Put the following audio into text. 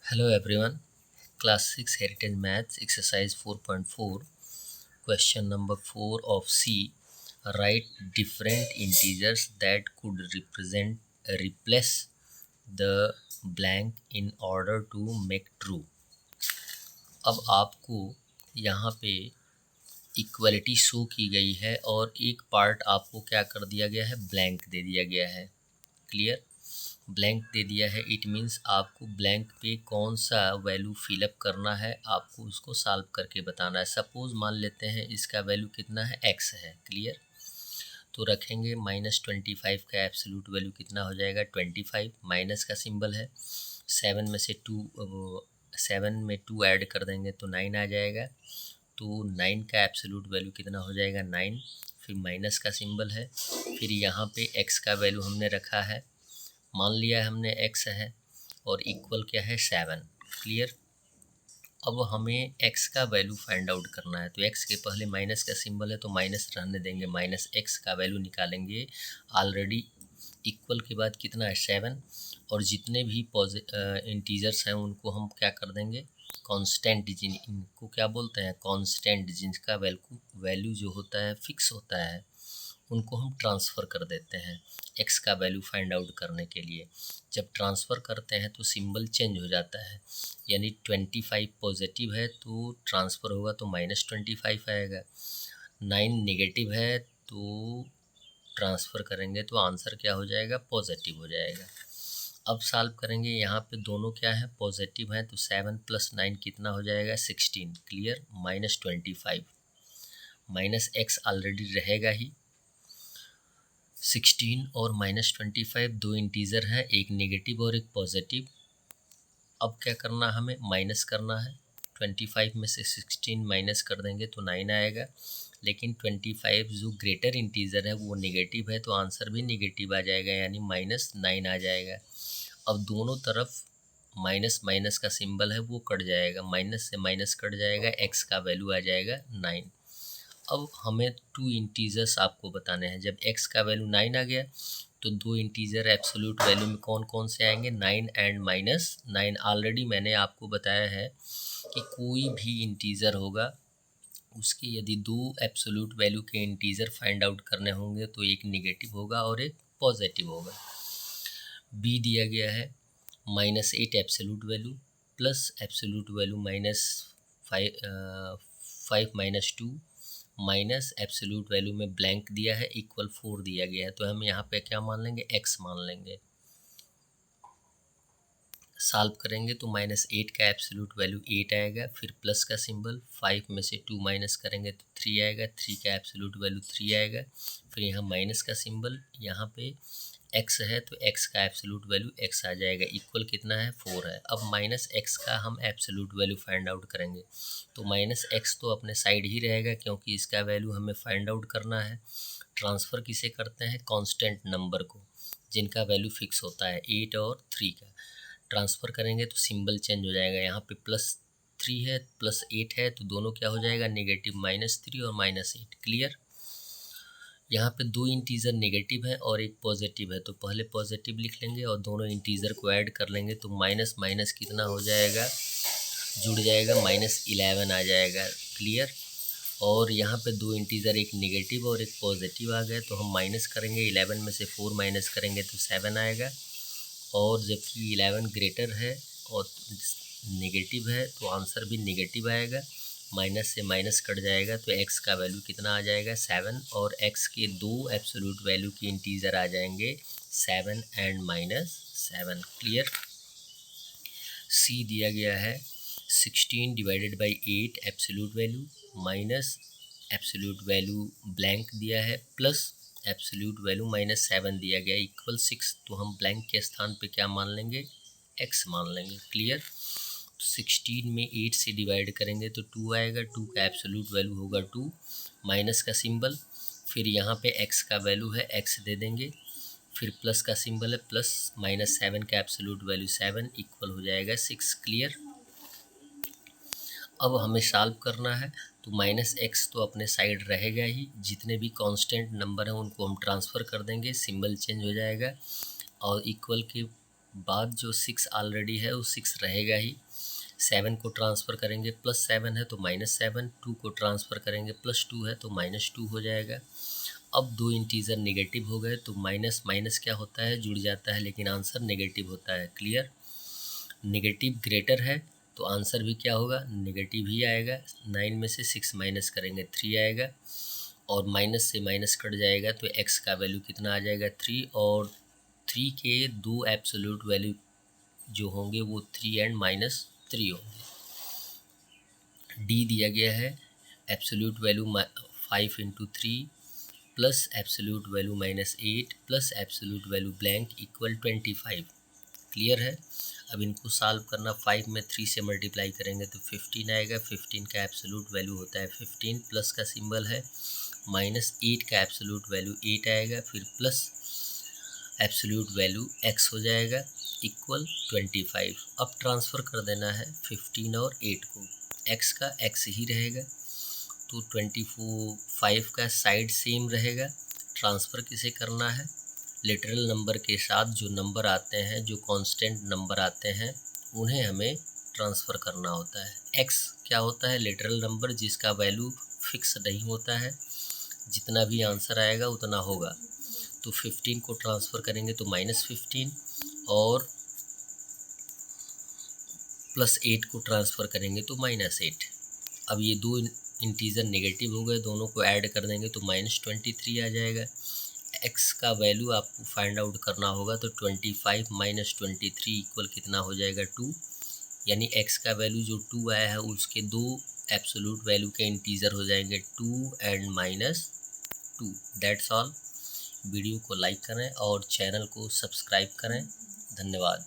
Hello everyone, Class 6 Heritage Maths Exercise 4.4 Question number 4 of C. Write different integers that could replace the blank in order to make true. अब आपको यहाँ पे equality show की गई है और एक पार्ट आपको क्या कर दिया गया है, ब्लैंक दे दिया गया है। क्लियर? ब्लैंक दे दिया है, इट मीन्स आपको ब्लैंक पे कौन सा वैल्यू फिलअप करना है, आपको उसको सॉल्व करके बताना है। सपोज मान लेते हैं इसका वैल्यू कितना है, एक्स है। क्लियर? तो रखेंगे -25 का एब्सोल्यूट वैल्यू कितना हो जाएगा, 25। माइनस का सिंबल है, 7 में से 2 ऐड कर देंगे तो 9 आ जाएगा। तो 9 का एब्सोल्यूट वैल्यू कितना हो जाएगा, 9। फिर माइनस का सिंबल है, फिर यहाँ पे एक्स का वैल्यू हमने रखा है, मान लिया है हमने एक्स है, और इक्वल क्या है, 7। क्लियर? अब हमें एक्स का वैल्यू फाइंड आउट करना है, तो एक्स के पहले माइनस का सिंबल है तो माइनस रहने देंगे, माइनस एक्स का वैल्यू निकालेंगे। ऑलरेडी इक्वल के बाद कितना है, 7, और जितने भी इंटीजर्स हैं उनको हम क्या कर देंगे, कांस्टेंट, इनको क्या बोलते हैं, कांस्टेंट, जिनका वैल्यू जो होता है फिक्स होता है, उनको हम ट्रांसफ़र कर देते हैं एक्स का वैल्यू फाइंड आउट करने के लिए। जब ट्रांसफ़र करते हैं तो सिंबल चेंज हो जाता है, यानी 25 पॉजिटिव है तो ट्रांसफ़र होगा तो -25 आएगा। 9 नेगेटिव है तो ट्रांसफ़र करेंगे तो आंसर क्या हो जाएगा, पॉजिटिव हो जाएगा। अब सॉल्व करेंगे, यहाँ पे दोनों क्या है, पॉजिटिव हैं, तो 7 + 9 कितना हो जाएगा, 16। क्लियर? -25 माइनस एक्स ऑलरेडी रहेगा ही, 16 और -25 दो इंटीज़र हैं, एक नेगेटिव और एक पॉजिटिव। अब क्या करना, हमें माइनस करना है। 25 में से 16 माइनस कर देंगे तो 9 आएगा, लेकिन 25 जो ग्रेटर इंटीज़र है वो नेगेटिव है, तो आंसर भी नेगेटिव आ जाएगा, यानी -9 आ जाएगा। अब दोनों तरफ माइनस माइनस का सिंबल है वो कट जाएगा, माइनस से माइनस कट जाएगा, एक्स का वैल्यू आ जाएगा 9। अब हमें 2 इंटीजर्स आपको बताने हैं। जब x का वैल्यू 9 आ गया तो 2 इंटीजर एब्सोल्यूट वैल्यू में कौन कौन से आएंगे, 9 एंड -9। ऑलरेडी मैंने आपको बताया है कि कोई भी इंटीजर होगा उसके यदि 2 एब्सोल्यूट वैल्यू के इंटीजर फाइंड आउट करने होंगे तो एक नेगेटिव होगा और एक पॉजिटिव होगा। बी दिया गया है -8 absolute value plus absolute value -5 minus absolute value में ब्लैंक दिया है, इक्वल 4 दिया गया है, तो हम यहाँ पे क्या मान लेंगे, x मान लेंगे। सॉल्व करेंगे तो -8 का एब्सोल्यूट वैल्यू 8 आएगा, फिर प्लस का सिंबल, 5 में से 2 माइनस करेंगे तो 3 आएगा, 3 का एब्सोल्यूट वैल्यू 3 आएगा, फिर यहाँ माइनस का सिंबल, यहाँ पे x है तो x का एब्सोल्यूट वैल्यू x आ जाएगा, इक्वल कितना है, 4 है। अब -x का हम एब्सोल्यूट वैल्यू फाइंड आउट करेंगे, तो -x तो अपने साइड ही रहेगा क्योंकि इसका वैल्यू हमें फाइंड आउट करना है। ट्रांसफ़र किसे करते हैं, कांस्टेंट नंबर को, जिनका वैल्यू फिक्स होता है, 8 और 3 का। ट्रांसफ़र करेंगे तो सिंबल चेंज हो जाएगा, यहाँ पे +3 है +8 है तो दोनों क्या हो जाएगा, नेगेटिव, -3 और -8। क्लियर? यहाँ पे 2 इंटीज़र नेगेटिव है और एक पॉजिटिव है, तो पहले पॉजिटिव लिख लेंगे और दोनों इंटीज़र को ऐड कर लेंगे तो माइनस माइनस कितना हो जाएगा, जुड़ जाएगा, -11 आ जाएगा। क्लियर? और यहाँ पे 2 इंटीज़र, एक नेगेटिव और एक पॉजिटिव आ गए, तो हम माइनस करेंगे, 11 में से 4 माइनस करेंगे तो 7 आएगा, और जबकि 11 ग्रेटर है और नेगेटिव है तो आंसर भी नेगेटिव आएगा, माइनस से माइनस कट जाएगा तो x का वैल्यू कितना आ जाएगा, 7, और x के 2 एब्सोल्यूट वैल्यू के इंटीजर आ जाएंगे, 7 एंड -7। क्लियर? सी दिया गया है 16 divided by 8 absolute value minus absolute value blank दिया है प्लस एब्सोल्यूट वैल्यू -7 दिया गया, इक्वल 6। तो हम ब्लैंक के स्थान पे क्या मान लेंगे, x मान लेंगे। क्लियर? 16 में 8 से डिवाइड करेंगे तो 2 आएगा, 2 का एब्सोल्यूट वैल्यू होगा 2, माइनस का सिंबल, फिर यहाँ पे x का वैल्यू है x दे देंगे, फिर प्लस का सिंबल है प्लस, -7 का एब्सोल्यूट वैल्यू 7, इक्वल हो जाएगा 6। क्लियर? अब हमें सॉल्व करना है, तो -x तो अपने साइड रहेगा ही, जितने भी कांस्टेंट नंबर हैं उनको हम ट्रांसफ़र कर देंगे, सिंबल चेंज हो जाएगा और इक्वल के बाद जो 6 ऑलरेडी है वो 6 रहेगा ही। 7 को ट्रांसफ़र करेंगे +7 है तो -7, 2 को ट्रांसफ़र करेंगे +2 है तो -2 हो जाएगा। अब दो इंटीजर नेगेटिव हो गए तो माइनस माइनस क्या होता है, जुड़ जाता है, लेकिन आंसर नेगेटिव होता है। क्लियर? नेगेटिव ग्रेटर है तो आंसर भी क्या होगा, नेगेटिव ही आएगा। 9 में से 6 माइनस करेंगे 3 आएगा, और माइनस से माइनस कट जाएगा तो x का वैल्यू कितना आ जाएगा 3, और 3 के दो एब्सोल्यूट वैल्यू जो होंगे वो 3 एंड -3 होंगे। डी दिया गया है absolute value 5 × 3 plus absolute value -8 plus absolute value blank equal 25। Clear है? अब इनको सॉल्व करना, 5 में 3 से मल्टीप्लाई करेंगे तो 15 आएगा। 15 का एब्सोल्यूट वैल्यू होता है 15, प्लस का सिंबल है, -8 का एब्सोल्यूट वैल्यू 8 आएगा, फिर प्लस एब्सोल्यूट वैल्यू x हो जाएगा इक्वल 25। अब ट्रांसफ़र कर देना है 15 और 8 को, x का x ही रहेगा तो 25 का साइड सेम रहेगा। ट्रांसफ़र किसे करना है, लिटरल नंबर के साथ जो नंबर आते हैं, जो कांस्टेंट नंबर आते हैं, उन्हें हमें ट्रांसफ़र करना होता है। x क्या होता है, लिटरल नंबर जिसका वैल्यू फिक्स नहीं होता है, जितना भी आंसर आएगा उतना होगा। तो 15 को ट्रांसफ़र करेंगे तो -15, और +8 को ट्रांसफ़र करेंगे तो -8। अब ये दो इंटीजर नेगेटिव हो गए, दोनों को ऐड कर देंगे तो -23 आ जाएगा। x का वैल्यू आपको फाइंड आउट करना होगा, तो 25 - 23 इक्वल कितना हो जाएगा 2, यानी x का वैल्यू जो 2 आया है उसके दो एब्सोल्यूट वैल्यू के इंटीजर हो जाएंगे 2 एंड -2। That's all. वीडियो को लाइक करें और चैनल को सब्सक्राइब करें। धन्यवाद।